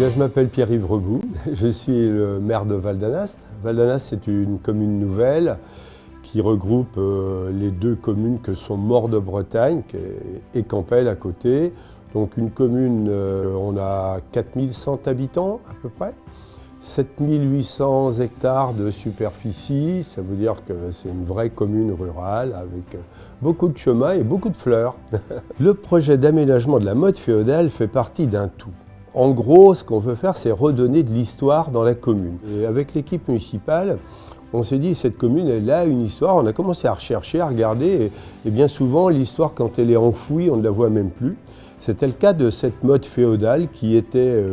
Je m'appelle Pierre-Yves Rebout, je suis le maire de Val-d'Anast. Val-d'Anast, c'est une commune nouvelle qui regroupe les deux communes que sont Maure-de-Bretagne et Campel à côté. Donc une commune, on a 4100 habitants à peu près, 7800 hectares de superficie, ça veut dire que c'est une vraie commune rurale avec beaucoup de chemins et beaucoup de fleurs. Le projet d'aménagement de la motte féodale fait partie d'un tout. En gros, ce qu'on veut faire, c'est redonner de l'histoire dans la commune. Et avec l'équipe municipale, on s'est dit, cette commune, elle a une histoire. On a commencé à rechercher, à regarder, et bien souvent, l'histoire, quand elle est enfouie, on ne la voit même plus. C'était le cas de cette motte féodale qui était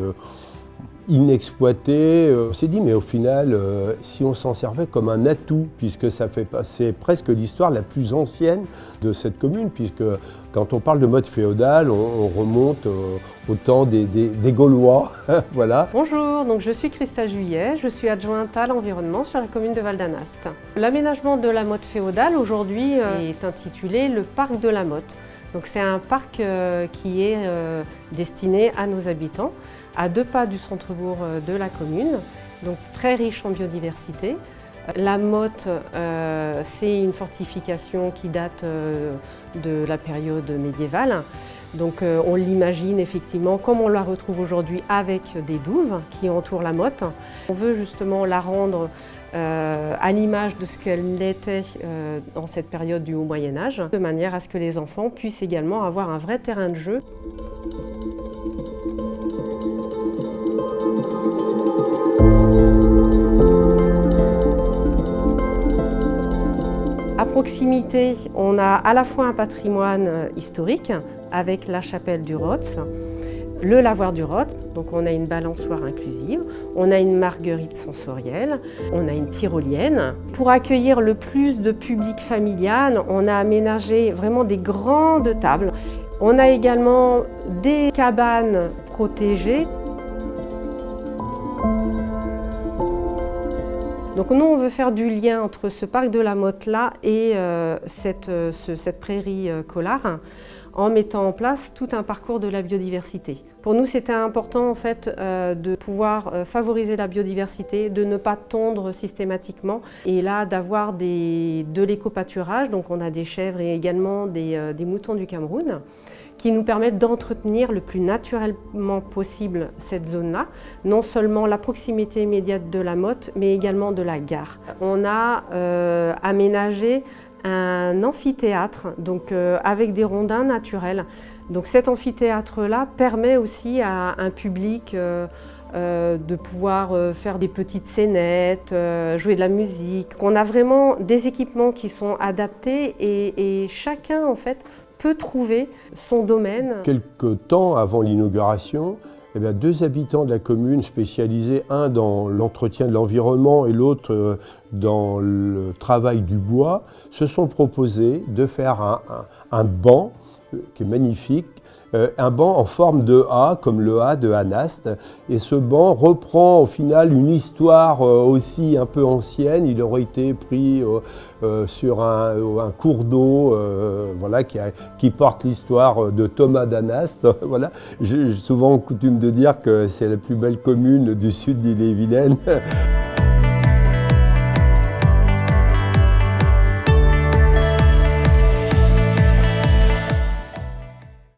inexploitée. On s'est dit, mais au final, si on s'en servait comme un atout, puisque ça fait passer presque l'histoire la plus ancienne de cette commune, puisque quand on parle de motte féodale, on remonte au temps des Gaulois. Voilà. Bonjour, donc je suis Christa Juillet, je suis adjointe à l'environnement sur la commune de Val-d'Anast. L'aménagement de la motte féodale aujourd'hui est intitulé le parc de la motte. Donc c'est un parc qui est destiné à nos habitants, à 2 pas du centre-bourg de la commune, donc très riche en biodiversité. La motte, c'est une fortification qui date de la période médiévale. Donc on l'imagine effectivement comme on la retrouve aujourd'hui avec des douves qui entourent la motte. On veut justement la rendre à l'image de ce qu'elle était dans cette période du Haut Moyen-Âge, de manière à ce que les enfants puissent également avoir un vrai terrain de jeu. À proximité, on a à la fois un patrimoine historique avec la chapelle du Rotz, le lavoir du Rotz, donc on a une balançoire inclusive, on a une marguerite sensorielle, on a une tyrolienne. Pour accueillir le plus de public familial, on a aménagé vraiment des grandes tables. On a également des cabanes protégées. Donc nous, on veut faire du lien entre ce parc de la motte-là et cette prairie collard en mettant en place tout un parcours de la biodiversité. Pour nous, c'était important en fait de pouvoir favoriser la biodiversité, de ne pas tondre systématiquement et là d'avoir de l'éco-pâturage. Donc on a des chèvres et également des moutons du Cameroun qui nous permettent d'entretenir le plus naturellement possible cette zone-là, non seulement la proximité immédiate de la motte, mais également de la gare. On a aménagé un amphithéâtre, donc avec des rondins naturels. Donc cet amphithéâtre-là permet aussi à un public de pouvoir faire des petites scénettes, jouer de la musique. On a vraiment des équipements qui sont adaptés et chacun en fait peut trouver son domaine. Quelque temps avant l'inauguration, 2 habitants de la commune spécialisés, un dans l'entretien de l'environnement et l'autre dans le travail du bois, se sont proposés de faire un banc qui est magnifique, un banc en forme de A, comme le A de Anast. Et ce banc reprend au final une histoire aussi un peu ancienne. Il aurait été pris sur un cours d'eau voilà, qui porte l'histoire de Thomas d'Anast. Voilà. J'ai souvent coutume de dire que c'est la plus belle commune du sud d'Ille-et-Vilaine.